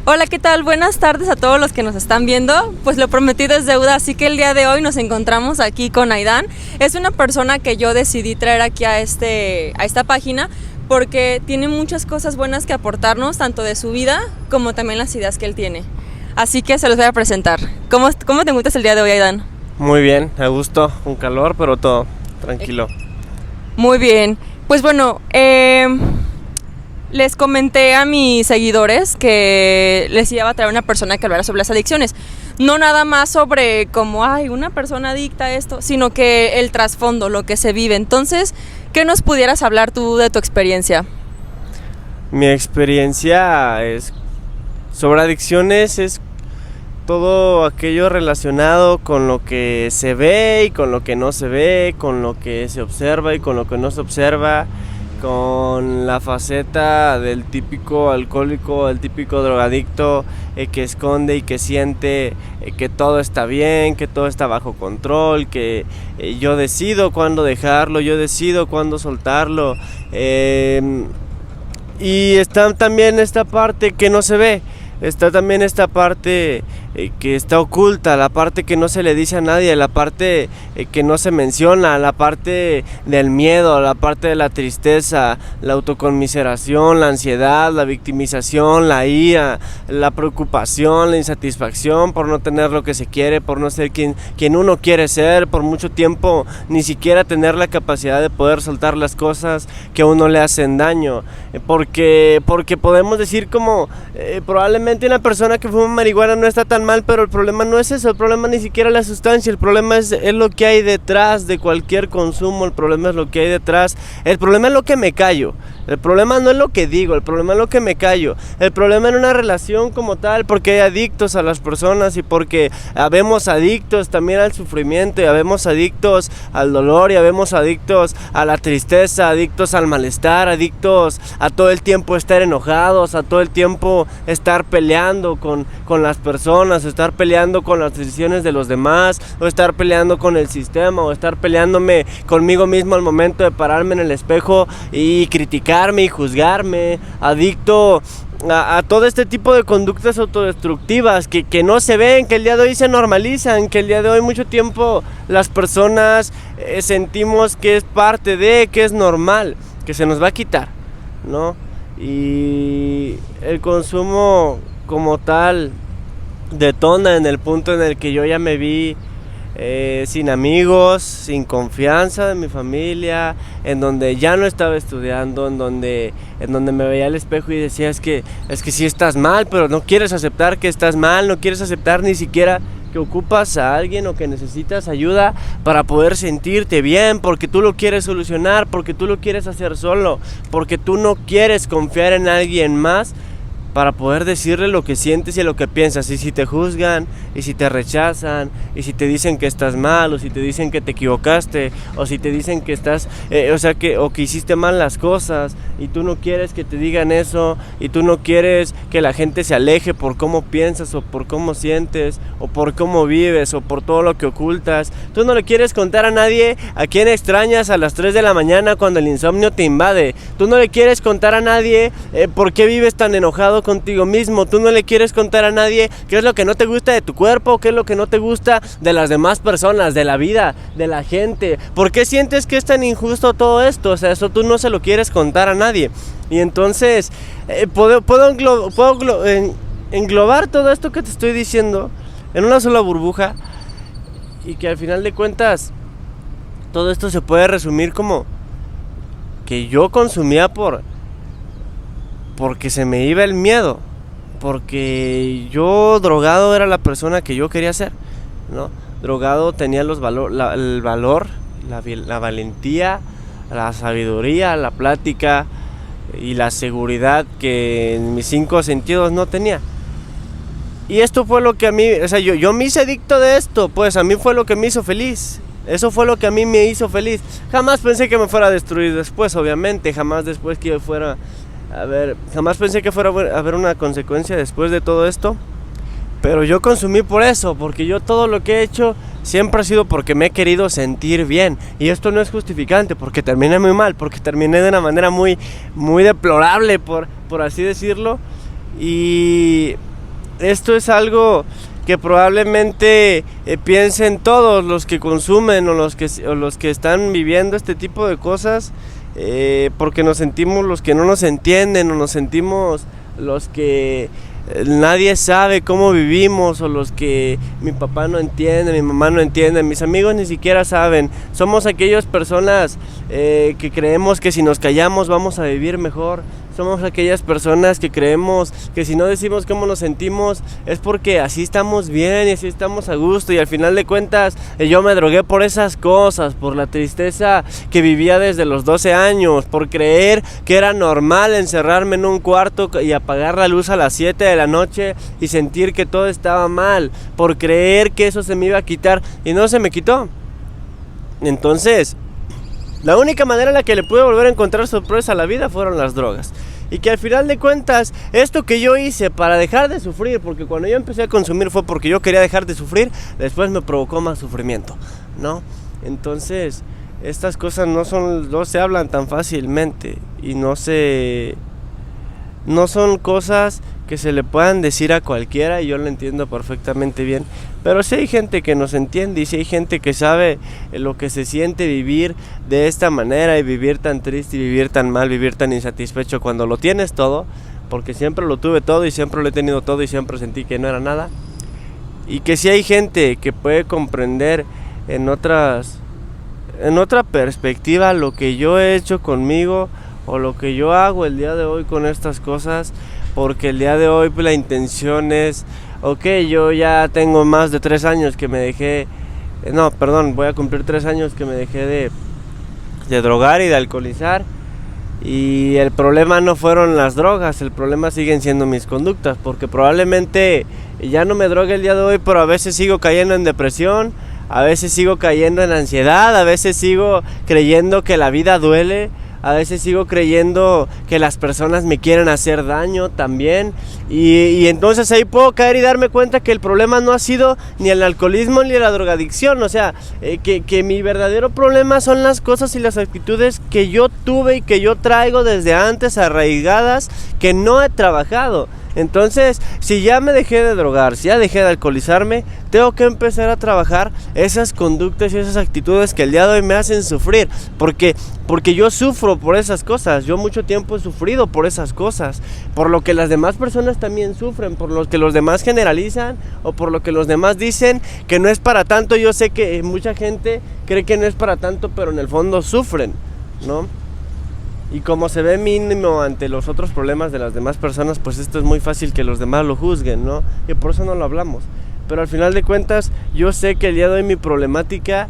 Hola, ¿qué tal? Buenas tardes a todos los que nos están viendo. Pues lo prometido es deuda, así que el día de hoy nos encontramos aquí con Aidán. Es una persona que yo decidí traer aquí a esta página porque tiene muchas cosas buenas que aportarnos, tanto de su vida como también las ideas que él tiene. Así que se los voy a presentar. ¿Cómo te encuentras el día de hoy, Aidán? Muy bien, a gusto, con calor, pero todo tranquilo. Muy bien. Pues bueno, les comenté a mis seguidores que les iba a traer una persona que hablara sobre las adicciones. No nada más sobre cómo, una persona adicta a esto, sino que el trasfondo, lo que se vive. Entonces, ¿qué nos pudieras hablar tú de tu experiencia? Mi experiencia sobre adicciones es todo aquello relacionado con lo que se ve y con lo que no se ve, con lo que se observa y con lo que no se observa, con la faceta del típico alcohólico, el típico drogadicto que esconde y que siente que todo está bien, que todo está bajo control, que yo decido cuándo dejarlo, yo decido cuándo soltarlo. Y está también esta parte que no se ve, está también esta parte que está oculta, la parte que no se le dice a nadie, la parte que no se menciona, la parte del miedo, la parte de la tristeza, la autoconmiseración, la ansiedad, la victimización, la ira, la preocupación, la insatisfacción por no tener lo que se quiere, por no ser quien uno quiere ser, por mucho tiempo ni siquiera tener la capacidad de poder soltar las cosas que a uno le hacen daño, porque podemos decir como probablemente una persona que fuma marihuana no está tan mal, pero el problema no es eso, el problema ni siquiera es la sustancia, el problema es lo que hay detrás de cualquier consumo, el problema es lo que hay detrás, el problema es lo que me callo, el problema no es lo que digo, el problema es lo que me callo, el problema en una relación como tal, porque hay adictos a las personas y porque habemos adictos también al sufrimiento y habemos adictos al dolor y habemos adictos a la tristeza, adictos al malestar, adictos a todo el tiempo estar enojados, a todo el tiempo estar peleando con las personas, estar peleando con las decisiones de los demás, o estar peleando con el sistema, o estar peleándome conmigo mismo al momento de pararme en el espejo y criticarme y juzgarme, adicto a todo este tipo de conductas autodestructivas que no se ven, que el día de hoy se normalizan, que el día de hoy mucho tiempo las personas sentimos que es parte de, que es normal, que se nos va a quitar, ¿no? Y el consumo como tal detona en el punto en el que yo ya me vi sin amigos, sin confianza de mi familia, en donde ya no estaba estudiando, en donde me veía al espejo y decía es que sí estás mal, pero no quieres aceptar que estás mal, no quieres aceptar ni siquiera que ocupas a alguien o que necesitas ayuda para poder sentirte bien, porque tú lo quieres solucionar, porque tú lo quieres hacer solo, porque tú no quieres confiar en alguien más para poder decirle lo que sientes y lo que piensas. Y si te juzgan, y si te rechazan, y si te dicen que estás mal, o si te dicen que te equivocaste, o si te dicen que estás, que hiciste mal las cosas, y tú no quieres que te digan eso, y tú no quieres que la gente se aleje por cómo piensas, o por cómo sientes, o por cómo vives, o por todo lo que ocultas. Tú no le quieres contar a nadie a quien extrañas a las 3 de la mañana cuando el insomnio te invade. Tú no le quieres contar a nadie por qué vives tan enojado contigo mismo. Tú no le quieres contar a nadie qué es lo que no te gusta de tu cuerpo, qué es lo que no te gusta de las demás personas, de la vida, de la gente. ¿Por qué sientes que es tan injusto todo esto? O sea, eso tú no se lo quieres contar a nadie. Y entonces puedo englobar todo esto que te estoy diciendo en una sola burbuja, y que al final de cuentas todo esto se puede resumir como que yo consumía porque se me iba el miedo, porque yo drogado era la persona que yo quería ser, ¿no? Drogado tenía el valor, la valentía, la sabiduría, la plática y la seguridad que en mis 5 sentidos no tenía. Y esto fue lo que a mí, yo me hice adicto de esto, pues a mí fue lo que me hizo feliz. Eso fue lo que a mí me hizo feliz. Jamás pensé que me fuera a destruir después, obviamente, jamás pensé que fuera a haber una consecuencia después de todo esto. Pero yo consumí por eso, porque yo todo lo que he hecho siempre ha sido porque me he querido sentir bien. Y esto no es justificante, porque terminé muy mal, porque terminé de una manera muy, muy deplorable, por así decirlo. Y esto es algo que probablemente piensen todos los que consumen o los que están viviendo este tipo de cosas, porque nos sentimos los que no nos entienden, o nos sentimos los que nadie sabe cómo vivimos, o los que mi papá no entiende, mi mamá no entiende, mis amigos ni siquiera saben. Somos aquellas personas que creemos que si nos callamos vamos a vivir mejor. Somos aquellas personas que creemos que si no decimos cómo nos sentimos es porque así estamos bien y así estamos a gusto, y al final de cuentas yo me drogué por esas cosas, por la tristeza que vivía desde los 12 años, por creer que era normal encerrarme en un cuarto y apagar la luz a las 7 de la noche y sentir que todo estaba mal, por creer que eso se me iba a quitar y no se me quitó. Entonces, la única manera en la que le pude volver a encontrar sorpresa a la vida fueron las drogas. Y que al final de cuentas, esto que yo hice para dejar de sufrir, porque cuando yo empecé a consumir fue porque yo quería dejar de sufrir, después me provocó más sufrimiento, ¿no? Entonces, estas cosas no se hablan tan fácilmente y no son cosas que se le puedan decir a cualquiera, y yo lo entiendo perfectamente bien, pero sí hay gente que nos entiende y sí hay gente que sabe lo que se siente vivir de esta manera, y vivir tan triste y vivir tan mal, vivir tan insatisfecho cuando lo tienes todo, porque siempre lo tuve todo y siempre lo he tenido todo y siempre sentí que no era nada, y que sí hay gente que puede comprender en otra perspectiva lo que yo he hecho conmigo o lo que yo hago el día de hoy con estas cosas, porque el día de hoy pues, la intención es, yo ya tengo más de 3 años que me dejé, voy a cumplir 3 años que me dejé de drogar y de alcoholizar, y el problema no fueron las drogas, el problema siguen siendo mis conductas, porque probablemente ya no me drogue el día de hoy, pero a veces sigo cayendo en depresión, a veces sigo cayendo en ansiedad, a veces sigo creyendo que la vida duele, a veces sigo creyendo que las personas me quieren hacer daño también, y entonces ahí puedo caer y darme cuenta que el problema no ha sido ni el alcoholismo ni la drogadicción, o sea, que mi verdadero problema son las cosas y las actitudes que yo tuve y que yo traigo desde antes arraigadas, que no he trabajado. Entonces, si ya me dejé de drogar, si ya dejé de alcoholizarme, tengo que empezar a trabajar esas conductas y esas actitudes que el día de hoy me hacen sufrir, porque yo sufro por esas cosas, yo mucho tiempo he sufrido por esas cosas, por lo que las demás personas también sufren, por lo que los demás generalizan o por lo que los demás dicen que no es para tanto. Yo sé que mucha gente cree que no es para tanto, pero en el fondo sufren, ¿no? Y como se ve mínimo ante los otros problemas de las demás personas, pues esto es muy fácil que los demás lo juzguen, ¿no? Y por eso no lo hablamos. Pero al final de cuentas, yo sé que el día de hoy mi problemática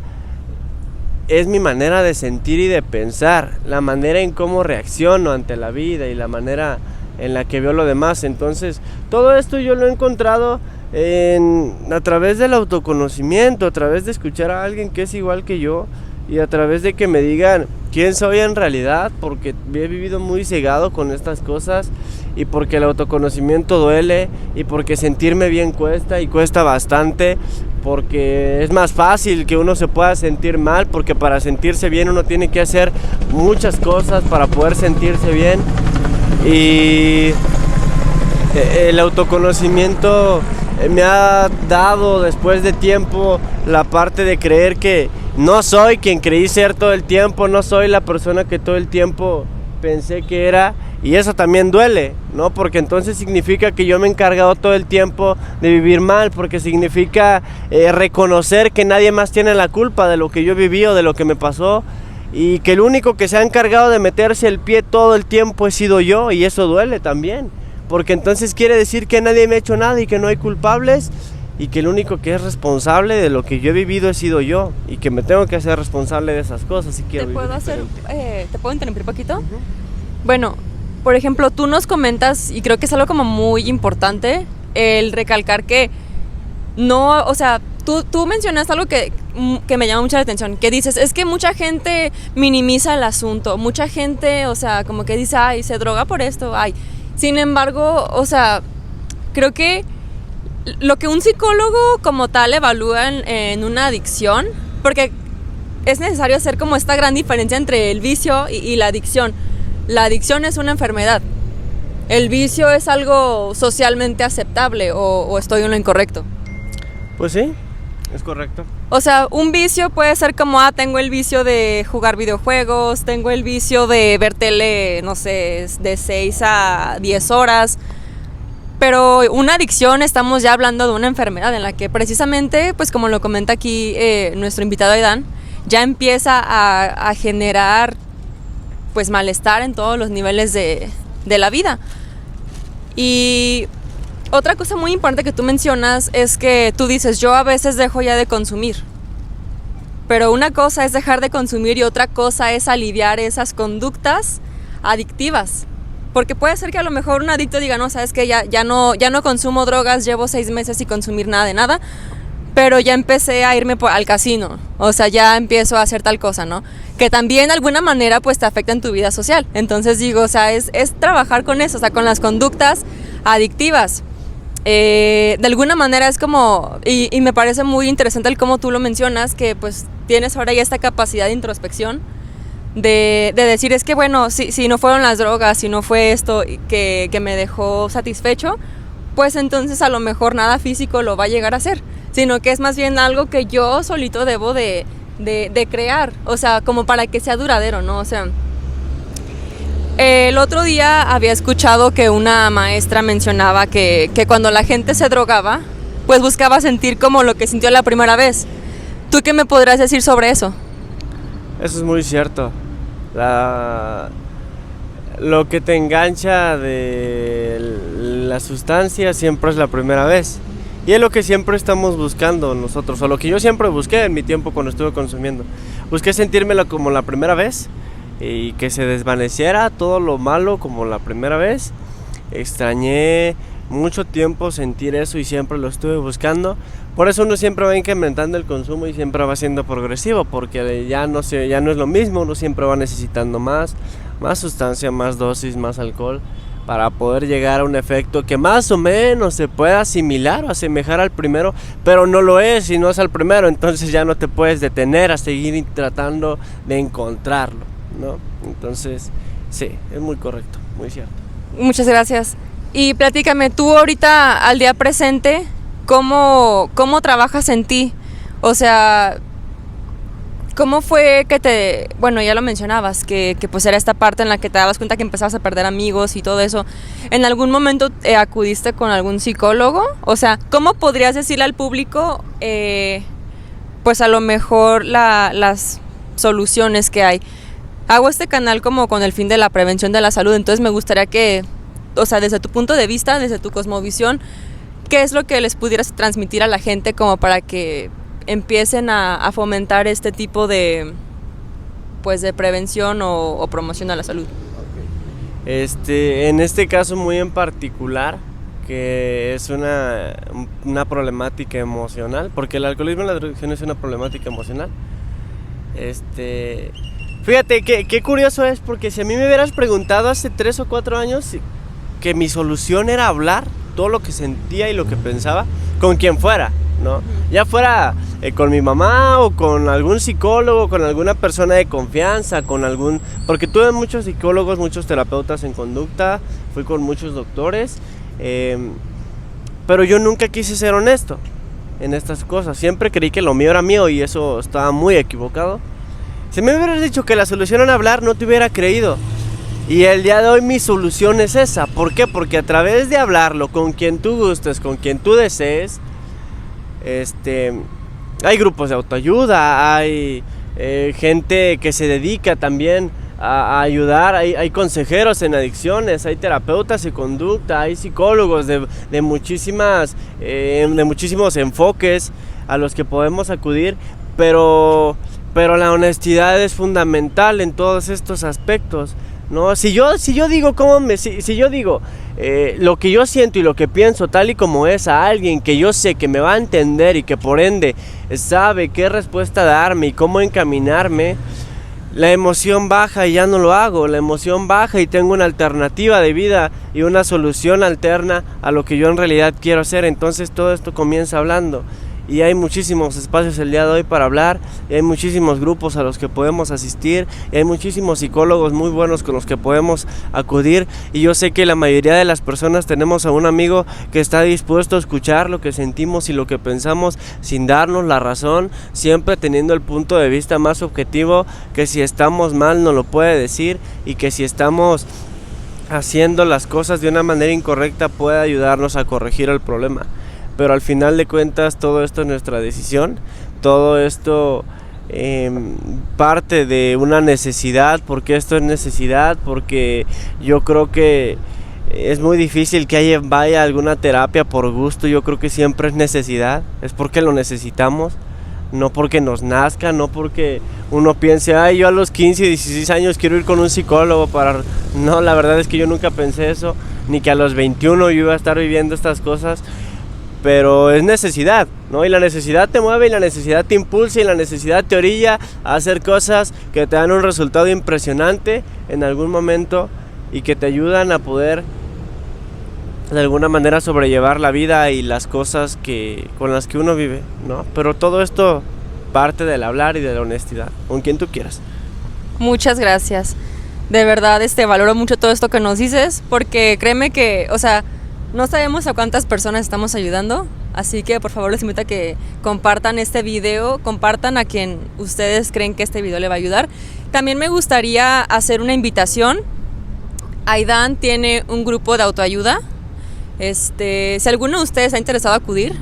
es mi manera de sentir y de pensar, la manera en cómo reacciono ante la vida y la manera en la que veo lo demás. Entonces, todo esto yo lo he encontrado a través del autoconocimiento, a través de escuchar a alguien que es igual que yo, y a través de que me digan quién soy en realidad, porque he vivido muy cegado con estas cosas, y porque el autoconocimiento duele, y porque sentirme bien cuesta, y cuesta bastante, porque es más fácil que uno se pueda sentir mal, porque para sentirse bien uno tiene que hacer muchas cosas para poder sentirse bien, y el autoconocimiento me ha dado después de tiempo la parte de creer que no soy quien creí ser todo el tiempo, no soy la persona que todo el tiempo pensé que era, y eso también duele, ¿no? Porque entonces significa que yo me he encargado todo el tiempo de vivir mal, porque significa reconocer que nadie más tiene la culpa de lo que yo viví o de lo que me pasó, y que el único que se ha encargado de meterse el pie todo el tiempo he sido yo, y eso duele también, porque entonces quiere decir que nadie me ha hecho nada y que no hay culpables, y que el único que es responsable de lo que yo he vivido he sido yo, y que me tengo que hacer responsable de esas cosas. Y quiero ¿Te puedo interrumpir poquito? Uh-huh. Bueno, por ejemplo, tú nos comentas, y creo que es algo como muy importante, el recalcar que no, o sea, tú mencionaste algo que me llama mucho la atención, que dices, es que mucha gente minimiza el asunto, mucha gente, o sea, como que dice, ay, se droga por esto, ay. Sin embargo, o sea, creo que lo que un psicólogo como tal evalúa en una adicción, porque es necesario hacer como esta gran diferencia entre el vicio y la adicción. La adicción es una enfermedad. ¿El vicio es algo socialmente aceptable o estoy en lo incorrecto? Pues sí, es correcto. O sea, un vicio puede ser como, tengo el vicio de jugar videojuegos, tengo el vicio de ver tele, no sé, de 6 a 10 horas. Pero una adicción, estamos ya hablando de una enfermedad en la que precisamente, pues como lo comenta aquí nuestro invitado Aidan, ya empieza a generar pues malestar en todos los niveles de la vida. Y otra cosa muy importante que tú mencionas es que tú dices, yo a veces dejo ya de consumir. Pero una cosa es dejar de consumir y otra cosa es aliviar esas conductas adictivas. Porque puede ser que a lo mejor un adicto diga, no, sabes que ya no consumo drogas, llevo 6 meses sin consumir nada de nada, pero ya empecé a irme al casino, o sea, ya empiezo a hacer tal cosa, ¿no? Que también de alguna manera pues te afecta en tu vida social. Entonces digo, o sea, es trabajar con eso, o sea, con las conductas adictivas. De alguna manera es como, y me parece muy interesante el cómo tú lo mencionas, que pues tienes ahora ya esta capacidad de introspección, de decir, es que bueno, si no fueron las drogas, si no fue esto que me dejó satisfecho, pues entonces a lo mejor nada físico lo va a llegar a ser, sino que es más bien algo que yo solito debo de crear, o sea, como para que sea duradero, ¿no? O sea, el otro día había escuchado que una maestra mencionaba que cuando la gente se drogaba, pues buscaba sentir como lo que sintió la primera vez. ¿Tú qué me podrías decir sobre eso? Eso es muy cierto. Lo que te engancha de la sustancia siempre es la primera vez. Y es lo que siempre estamos buscando nosotros, o lo que yo siempre busqué en mi tiempo cuando estuve consumiendo. Busqué sentírmelo como la primera vez y que se desvaneciera todo lo malo como la primera vez. Extrañé mucho tiempo sentir eso y siempre lo estuve buscando. Por eso uno siempre va incrementando el consumo y siempre va siendo progresivo, porque ya no es lo mismo, uno siempre va necesitando más sustancia, más dosis, más alcohol, para poder llegar a un efecto que más o menos se pueda asimilar o asemejar al primero, pero no lo es y no es al primero, entonces ya no te puedes detener a seguir tratando de encontrarlo, ¿no? Entonces, sí, es muy correcto, muy cierto. Muchas gracias. Y platícame, tú ahorita al día presente, ¿cómo trabajas en ti? O sea, ¿cómo fue que bueno, ya lo mencionabas, que pues era esta parte en la que te dabas cuenta que empezabas a perder amigos y todo eso? ¿En algún momento acudiste con algún psicólogo? O sea, ¿cómo podrías decirle al público, pues a lo mejor las soluciones que hay? Hago este canal como con el fin de la prevención de la salud, entonces me gustaría que, o sea, desde tu punto de vista, desde tu cosmovisión, ¿qué es lo que les pudieras transmitir a la gente como para que empiecen a fomentar este tipo de, pues, de prevención o promoción a la salud? En este caso muy en particular, que es una problemática emocional, porque el alcoholismo y la drogadicción es una problemática emocional. Fíjate qué curioso es, porque si a mí me hubieras preguntado hace 3 o 4 años que mi solución era hablar todo lo que sentía y lo que pensaba con quien fuera, ¿no? Ya fuera con mi mamá o con algún psicólogo, con alguna persona de confianza, porque tuve muchos psicólogos, muchos terapeutas en conducta, fui con muchos doctores, pero yo nunca quise ser honesto en estas cosas. Siempre creí que lo mío era mío y eso estaba muy equivocado. Si me hubieras dicho que la solución era hablar, no te hubiera creído. Y el día de hoy mi solución es esa. ¿Por qué? Porque a través de hablarlo con quien tú gustes, con quien tú desees, hay grupos de autoayuda, hay gente que se dedica también a ayudar, hay consejeros en adicciones, hay terapeutas de conducta, hay psicólogos de muchísimos enfoques a los que podemos acudir, pero la honestidad es fundamental en todos estos aspectos, ¿no? Si yo digo lo que yo siento y lo que pienso tal y como es a alguien que yo sé que me va a entender y que por ende sabe qué respuesta darme y cómo encaminarme, la emoción baja y ya no lo hago. La emoción baja y tengo una alternativa de vida y una solución alterna a lo que yo en realidad quiero hacer. Entonces todo esto comienza hablando. y hay muchísimos espacios el día de hoy para hablar, y hay muchísimos grupos a los que podemos asistir, y hay muchísimos psicólogos muy buenos con los que podemos acudir, y yo sé que la mayoría de las personas tenemos a un amigo que está dispuesto a escuchar lo que sentimos y lo que pensamos sin darnos la razón, siempre teniendo el punto de vista más objetivo, que si estamos mal nos lo puede decir, y que si estamos haciendo las cosas de una manera incorrecta puede ayudarnos a corregir el problema. Pero al final de cuentas todo esto es nuestra decisión, todo esto parte de una necesidad, porque esto es necesidad, porque yo creo que es muy difícil que vaya alguna terapia por gusto, yo creo que siempre es necesidad, es porque lo necesitamos. No porque nos nazca, no porque uno piense, ay, yo a los 15, 16 años quiero ir con un psicólogo para... No, la verdad es que yo nunca pensé eso, ni que a los 21 yo iba a estar viviendo estas cosas, pero es necesidad, ¿no? Y la necesidad te mueve, y la necesidad te impulsa, y la necesidad te orilla a hacer cosas que te dan un resultado impresionante en algún momento y que te ayudan a poder de alguna manera sobrellevar la vida y las cosas con las que uno vive, ¿no? Pero todo esto parte del hablar y de la honestidad, con quien tú quieras. Muchas gracias. De verdad, valoro mucho todo esto que nos dices, porque créeme que, o sea, no sabemos a cuántas personas estamos ayudando, así que por favor les invito a que compartan este video, compartan a quien ustedes creen que este video le va a ayudar. También me gustaría hacer una invitación. Aidán tiene un grupo de autoayuda. Si alguno de ustedes está interesado en acudir,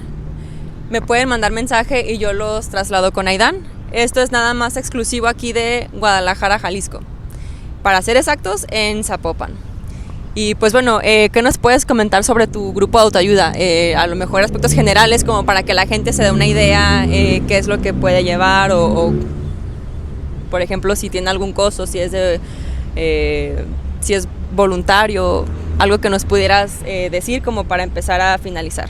me pueden mandar mensaje y yo los traslado con Aidán. Esto es nada más exclusivo aquí de Guadalajara, Jalisco. Para ser exactos, en Zapopan. Y pues bueno, ¿qué nos puedes comentar sobre tu grupo de autoayuda? A lo mejor aspectos generales, como para que la gente se dé una idea, qué es lo que puede llevar, o por ejemplo, si tiene algún costo, si es voluntario, algo que nos pudieras decir como para empezar a finalizar.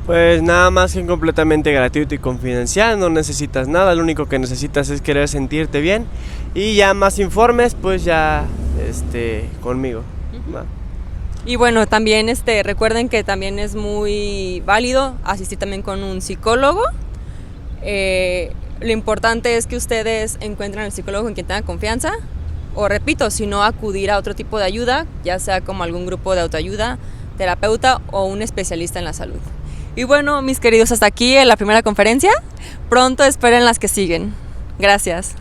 Pues nada más que completamente gratuito y confidencial, no necesitas nada, lo único que necesitas es querer sentirte bien, y ya más informes pues ya conmigo. ¿Va? Y bueno, también recuerden que también es muy válido asistir también con un psicólogo. Lo importante es que ustedes encuentren al psicólogo con quien tengan confianza, o repito, si no, acudir a otro tipo de ayuda, ya sea como algún grupo de autoayuda, terapeuta o un especialista en la salud. Y bueno, mis queridos, hasta aquí en la primera conferencia. Pronto esperen las que siguen. Gracias.